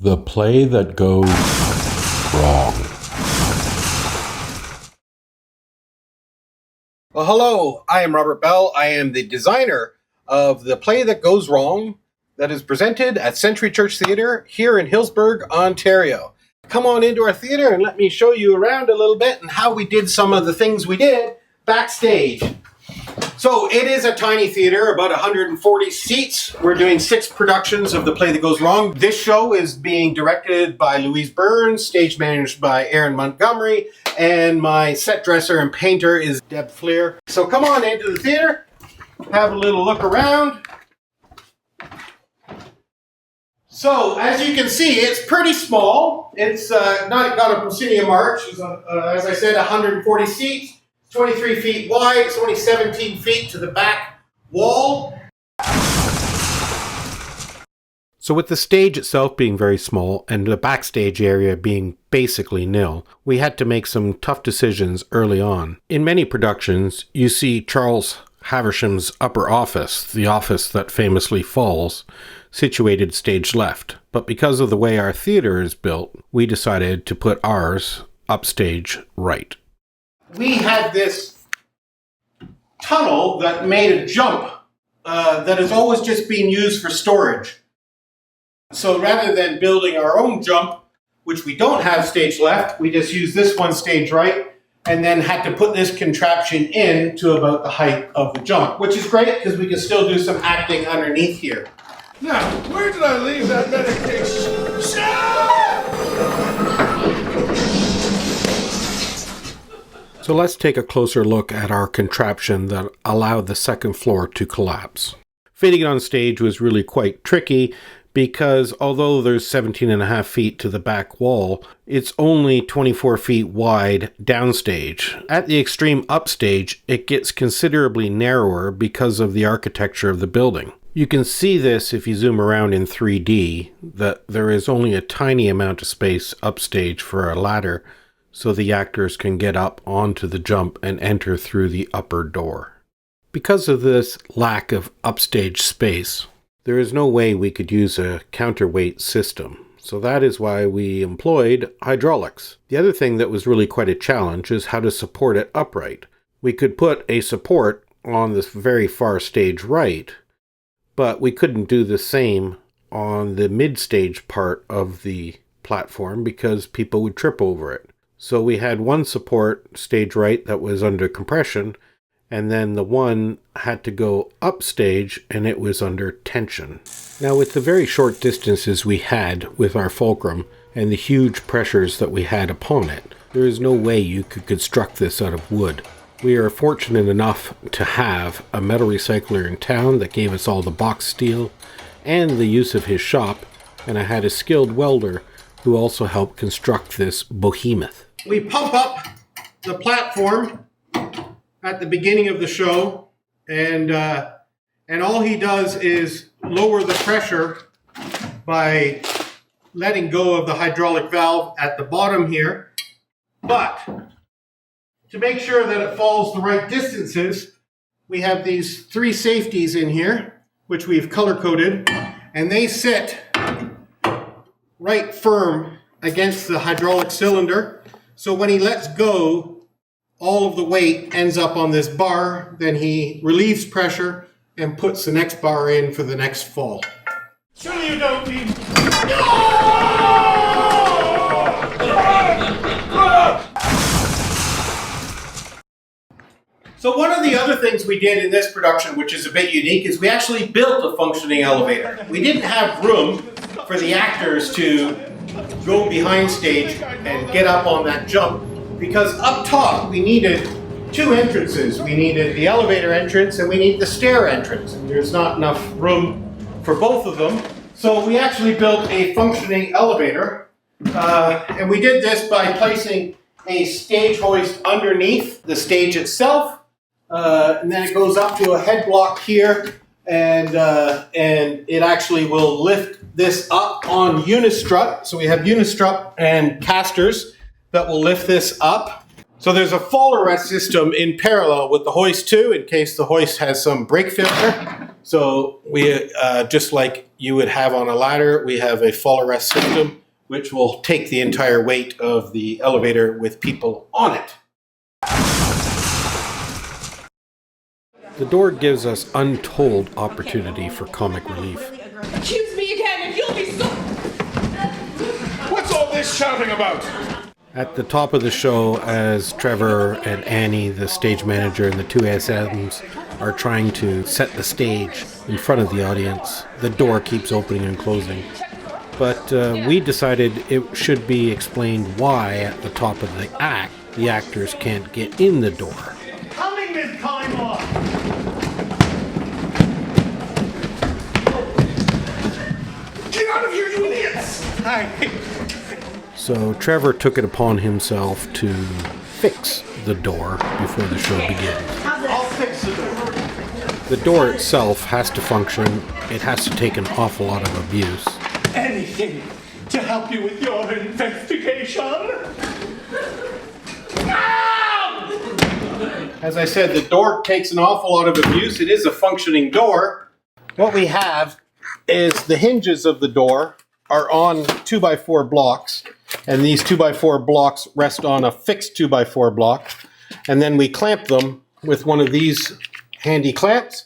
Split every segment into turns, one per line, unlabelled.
The play that goes wrong.
Well, hello, I am Robert Bell. I am the designer of The Play That Goes Wrong that is presented at Century Church Theatre here in Hillsburg, Ontario. Come on into our theatre and let me show you around a little bit and how we did some of the things we did backstage. So it is a tiny theatre, about 140 seats. We're doing 6 productions of The Play That Goes Wrong. This show is being directed by Louise Burns, stage managed by Erin Montgomery, and my set dresser and painter is Deb Fleer. So come on into the theatre, have a little look around. So as you can see, it's pretty small. It's not got a proscenium arch. It's, as I said, 140 seats. 23 feet wide, it's only 17 feet to the back wall.
So with the stage itself being very small and the backstage area being basically nil, we had to make some tough decisions early on. In many productions, you see Charles Haversham's upper office, the office that famously falls, situated stage left. But because of the way our theater is built, we decided to put ours upstage right.
We had this tunnel that made a jump that has always just been used for storage. So rather than building our own jump, which we don't have stage left, we just use this one stage right, and then had to put this contraption in to about the height of the jump, which is great because we can still do some acting underneath here.
Now, where did I leave that medication?
So let's take a closer look at our contraption that allowed the second floor to collapse. Fitting it on stage was really quite tricky because although there's 17.5 feet to the back wall, it's only 24 feet wide downstage. At the extreme upstage, it gets considerably narrower because of the architecture of the building. You can see this if you zoom around in 3D, that there is only a tiny amount of space upstage for a ladder, so the actors can get up onto the jump and enter through the upper door. Because of this lack of upstage space, there is no way we could use a counterweight system, so that is why we employed hydraulics. The other thing that was really quite a challenge is how to support it upright. We could put a support on this very far stage right, but we couldn't do the same on the mid-stage part of the platform because people would trip over it. So we had one support, stage right, that was under compression, and then the one had to go upstage and it was under tension. Now with the very short distances we had with our fulcrum and the huge pressures that we had upon it, there is no way you could construct this out of wood. We are fortunate enough to have a metal recycler in town that gave us all the box steel and the use of his shop, and I had a skilled welder who also helped construct this behemoth.
We pump up the platform at the beginning of the show, and all he does is lower the pressure by letting go of the hydraulic valve at the bottom here. But to make sure that it falls the right distances, we have these 3 safeties in here, which we've color-coded, and they sit right firm against the hydraulic cylinder. So when he lets go, all of the weight ends up on this bar, then he relieves pressure and puts the next bar in for the next fall.
Surely you don't mean...
So one of the other things we did in this production, which is a bit unique, is we actually built a functioning elevator. We didn't have room for the actors to go behind stage and get up on that jump because up top we needed 2 entrances. We needed the elevator entrance and we need the stair entrance. And there's not enough room for both of them. So we actually built a functioning elevator and we did this by placing a stage hoist underneath the stage itself. And then it goes up to a head block here, and it actually will lift this up on unistrut. So we have unistrut and casters that will lift this up. So there's a fall arrest system in parallel with the hoist too, in case the hoist has some brake failure. So we, just like you would have on a ladder, we have a fall arrest system, which will take the entire weight of the elevator with people on it.
The door gives us untold opportunity for comic relief.
Accuse me again and you'll be so...
What's all this shouting about?
At the top of the show, as Trevor and Annie, the stage manager, and the two ASMs are trying to set the stage in front of the audience, the door keeps opening and closing. But we decided it should be explained why at the top of the act, the actors can't get in the door.
Coming, Miss Collymore!
Get out of here, you idiots!
So Trevor took it upon himself to fix the door before the show begins.
I'll fix the door.
The door itself has to function. It has to take an awful lot of abuse.
Anything to help you with your investigation?
As I said, the door takes an awful lot of abuse. It is a functioning door. What we have is the hinges of the door are on 2x4 blocks, and these 2x4 blocks rest on a fixed 2x4 block, and then we clamp them with one of these handy clamps,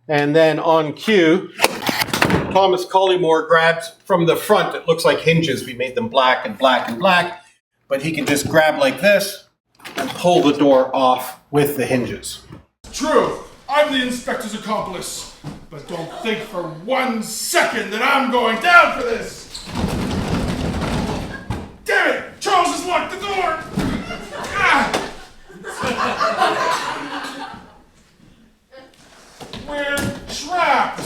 and then on cue, Thomas Collymore grabs from the front. It looks like hinges. We made them black and black and black, but he can just grab like this and pull the door off with the hinges.
True, I'm the inspector's accomplice. But don't think for 1 second that I'm going down for this! Damn it! Charles has locked the door! Ah! We're trapped!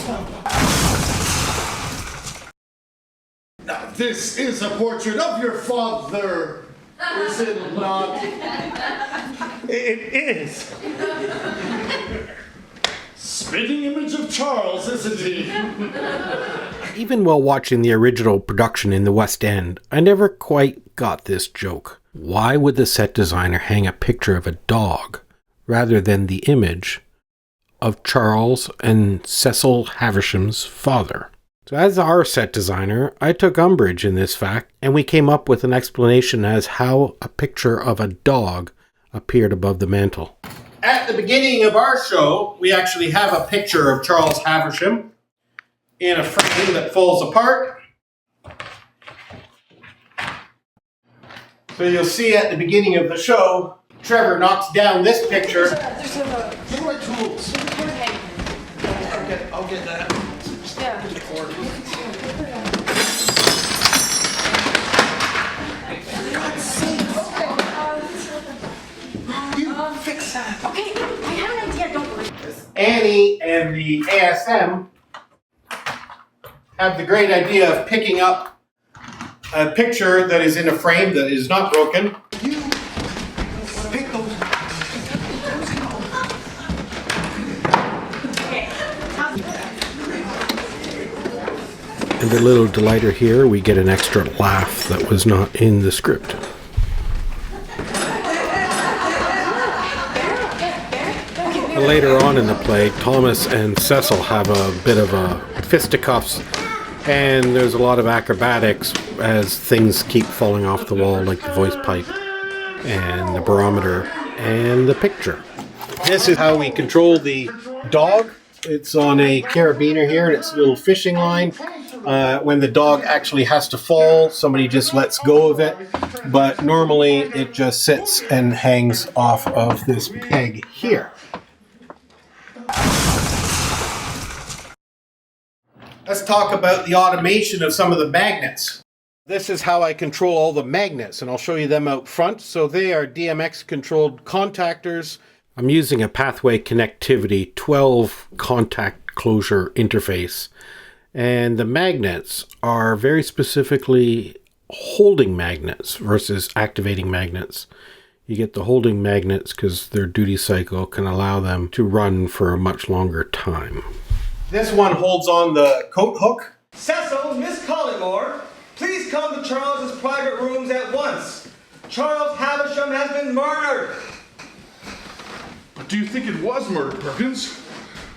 Now, this is a portrait of your father, is it not? It is. Spitting image of Charles, isn't he?
Even while watching the original production in the West End, I never quite got this joke. Why would the set designer hang a picture of a dog rather than the image of Charles and Cecil Haversham's father? So as our set designer, I took umbrage in this fact, and we came up with an explanation as how a picture of a dog appeared above the mantel.
At the beginning of our show, we actually have a picture of Charles Haversham in a frame that falls apart. So you'll see at the beginning of the show, Trevor knocks down this picture.
There's a
Give me my tools.
cord hanging.
I'll get that.
Yeah.
You fix that.
Okay, I have an idea, don't worry.
Annie and the ASM have the great idea of picking up a picture that is in a frame that is not broken.
You pick those.
And a little delighter here, we get an extra laugh that was not in the script. And later on in the play, Thomas and Cecil have a bit of a fisticuffs, and there's a lot of acrobatics as things keep falling off the wall, like the voice pipe and the barometer and the picture.
This is how we control the dog. It's on a carabiner here, and it's a little fishing line. When the dog actually has to fall, somebody just lets go of it. But normally, it just sits and hangs off of this peg here. Let's talk about the automation of some of the magnets. This is how I control all the magnets, and I'll show you them out front. So they are DMX-controlled contactors.
I'm using a Pathway Connectivity 12 contact closure interface, and the magnets are very specifically holding magnets versus activating magnets. You get the holding magnets because their duty cycle can allow them to run for a much longer time.
This one holds on the coat hook.
Cecil, Miss Collymore, please come to Charles's private rooms at once.
Charles Havisham has been murdered!
But do you think it was murder, Perkins?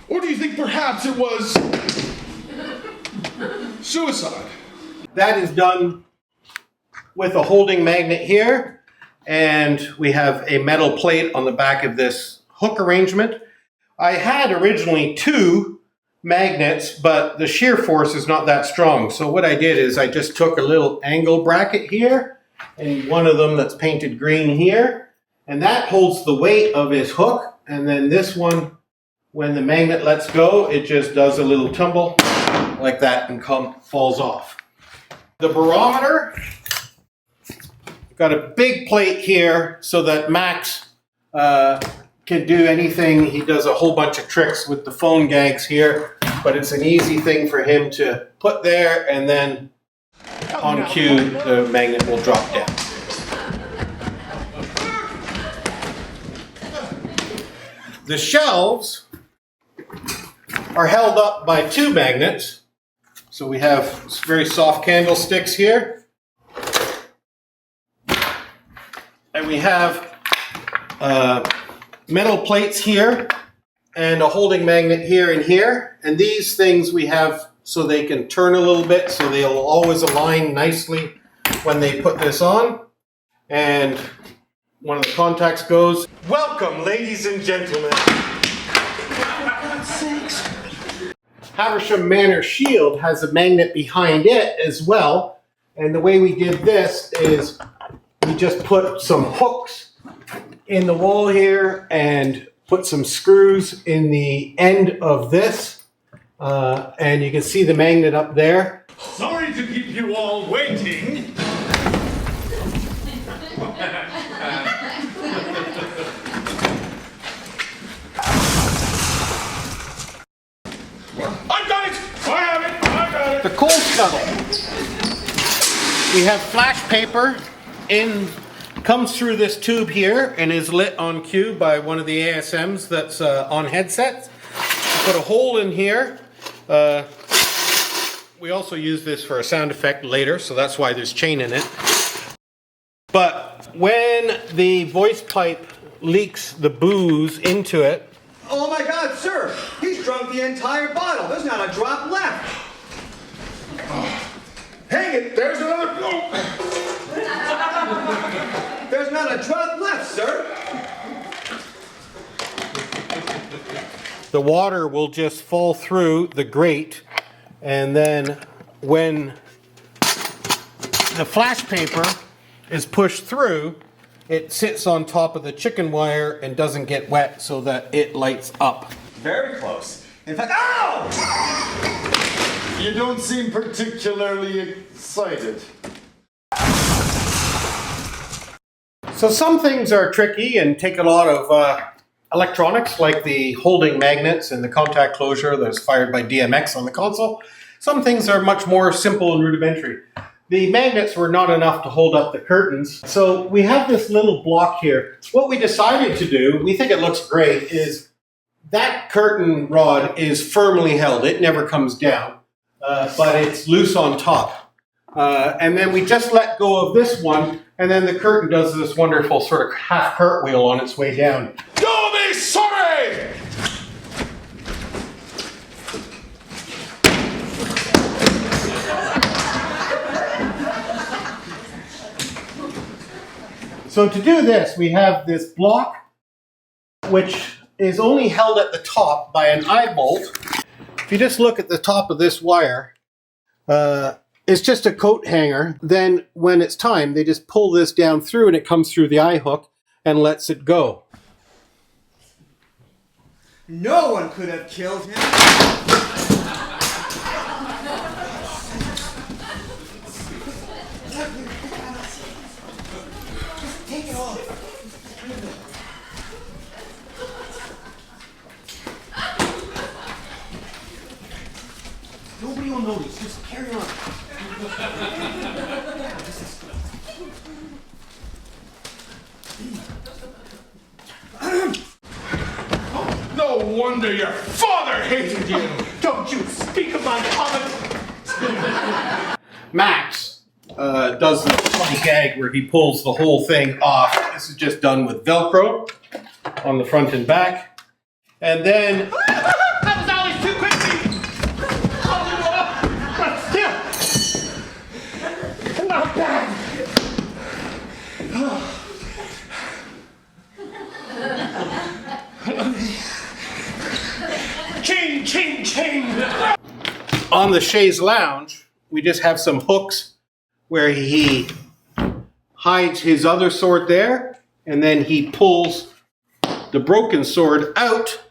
Or do you think perhaps it was suicide?
That is done with a holding magnet here, and we have a metal plate on the back of this hook arrangement. I had originally 2 magnets, but the shear force is not that strong. So what I did is I just took a little angle bracket here, and one of them that's painted green here, and that holds the weight of his hook. And then this one, when the magnet lets go, it just does a little tumble like that and falls off. The barometer, got a big plate here so that Max can do anything. He does a whole bunch of tricks with the phone gags here, but it's an easy thing for him to put there, and then on cue, the magnet will drop down. The shelves are held up by 2 magnets. So we have very soft candlesticks here. And we have metal plates here and a holding magnet here and here. And these things we have so they can turn a little bit, so they'll always align nicely when they put this on. And one of the contacts goes.
Welcome, ladies and gentlemen.
Havisham Manor shield has a magnet behind it as well. And the way we did this is we just put some hooks in the wall here and put some screws in the end of this. And you can see the magnet up there.
Sorry to keep you all waiting.
I got it! I have it! I got it!
The coal scuttle. We have flash paper comes through this tube here and is lit on cue by one of the ASMs that's on headsets. We put a hole in here. We also use this for a sound effect later, so that's why there's chain in it. But when the voice pipe leaks the booze into it,
Oh my God, sir! He's drunk the entire bottle. There's not a drop left.
Hang it! There's another. Oh.
There's not a drop left, sir.
the water will just fall through the grate, and then when the flash paper is pushed through, it sits on top of the chicken wire and doesn't get wet so that it lights up.
Very close. In fact, ow!
You don't seem particularly excited.
So some things are tricky and take a lot of electronics, like the holding magnets and the contact closure that's fired by DMX on the console. Some things are much more simple and rudimentary. The magnets were not enough to hold up the curtains, so we have this little block here. What we decided to do, we think it looks great, is that curtain rod is firmly held. It never comes down, but it's loose on top. And then we just let go of this one, and then the curtain does this wonderful sort of half cartwheel on its way down.
You'll be sorry!
So to do this, we have this block, which is only held at the top by an eye bolt. If you just look at the top of this wire, it's just a coat hanger. Then when it's time, they just pull this down through and it comes through the eye hook and lets it go.
No one could have killed him. Take it off. Nobody will notice. Just carry on.
No wonder your father hated you!
Don't you speak of my father!
Max does the funny gag where he pulls the whole thing off. This is just done with Velcro on the front and back. And then...
That was always too quick for you. But still, not bad. Chain, chain, chain.
On the chaise lounge, we just have some hooks where he hides his other sword there, and then he pulls the broken sword out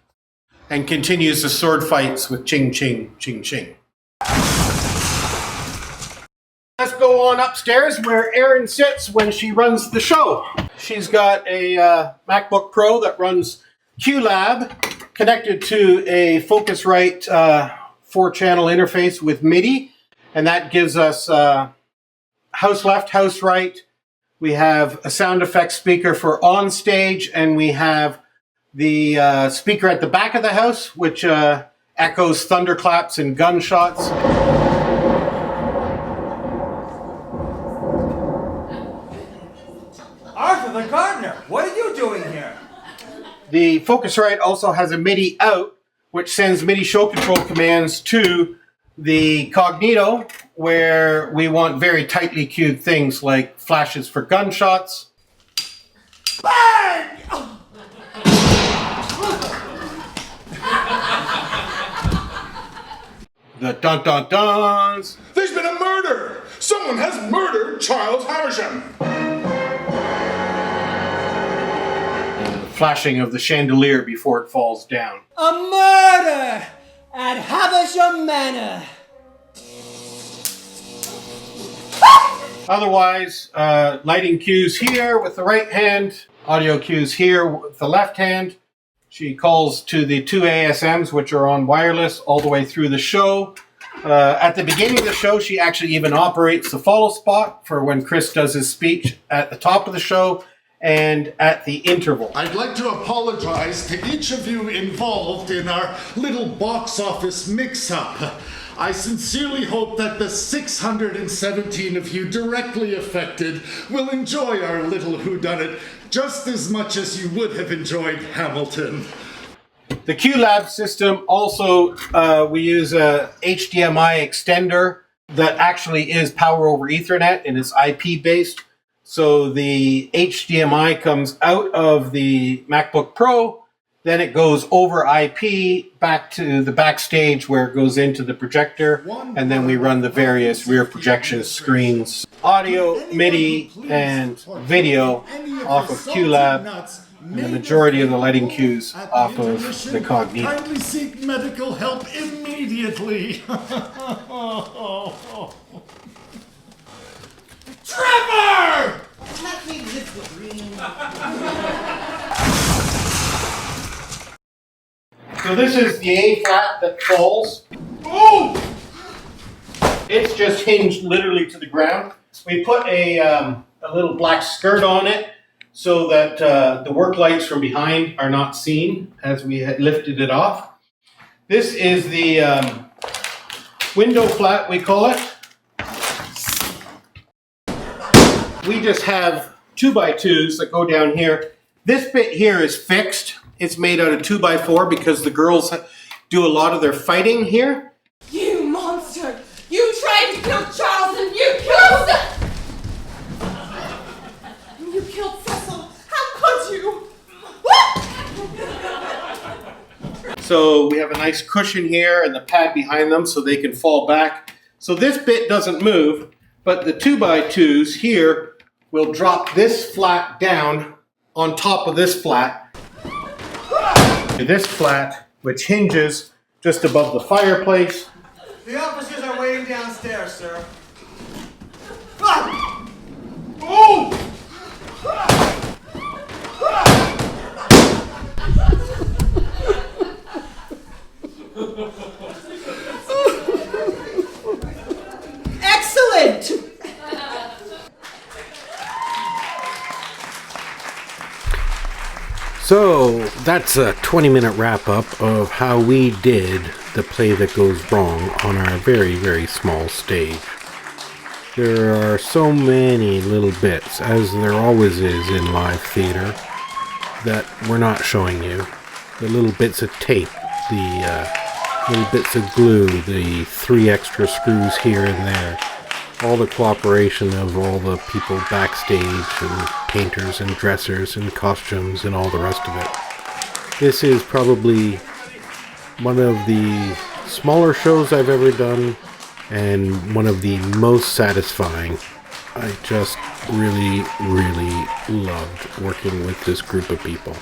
and continues the sword fights with ching, ching, ching, ching. Let's go on upstairs where Erin sits when she runs the show. She's got a MacBook Pro that runs QLab, connected to a Focusrite 4-channel interface with MIDI, and that gives us house left, house right. We have a sound effects speaker for on stage, and we have the speaker at the back of the house, which echoes thunderclaps and gunshots.
Arthur the gardener, what are you doing here?
The Focusrite also has a MIDI out, which sends MIDI show control commands to the Cognito, where we want very tightly cued things like flashes for gunshots.
Bang!
The dun-dun-duns.
There's been a murder. Someone has murdered Charles Haversham.
Flashing of the chandelier before it falls down.
A murder at Havisham Manor.
Otherwise, lighting cues here with the right hand, audio cues here with the left hand. She calls to the two ASMs, which are on wireless all the way through the show. At the beginning of the show, she actually even operates the follow spot for when Chris does his speech at the top of the show and at the interval.
I'd like to apologize to each of you involved in our little box office mix-up. I sincerely hope that the 617 of you directly affected will enjoy our little whodunit just as much as you would have enjoyed Hamilton.
The QLab system also, we use a HDMI extender that actually is power over Ethernet and is IP based. So the HDMI comes out of the MacBook Pro, then it goes over IP back to the backstage where it goes into the projector, and then we run the various rear projection screens. Audio, MIDI, and video off of QLab, and the majority of the lighting cues off of the Cognito.
Kindly seek medical help immediately.
Trevor!
So this is the A flat that falls.
Oh!
It's just hinged literally to the ground. We put a little black skirt on it so that the work lights from behind are not seen as we had lifted it off. This is the window flat, we call it. We just have 2x2s that go down here. This bit here is fixed. It's made out of 2x4 because the girls do a lot of their fighting here.
You monster! You tried to kill Charles and you killed Cecil! You killed Cecil! How could you?
So we have a nice cushion here and the pad behind them so they can fall back. So this bit doesn't move, but the 2x2s here will drop this flat down on top of this flat. This flat, which hinges just above the fireplace.
The officers are waiting downstairs, sir.
Oh!
Excellent!
So that's a 20-minute wrap-up of how we did the play that goes wrong on our very, very small stage. There are so many little bits, as there always is in live theater, that we're not showing you. The little bits of tape, the little bits of glue, the 3 extra screws here and there, all the cooperation of all the people backstage and painters and dressers and costumes and all the rest of it. This is probably one of the smaller shows I've ever done and one of the most satisfying. I just really, really loved working with this group of people.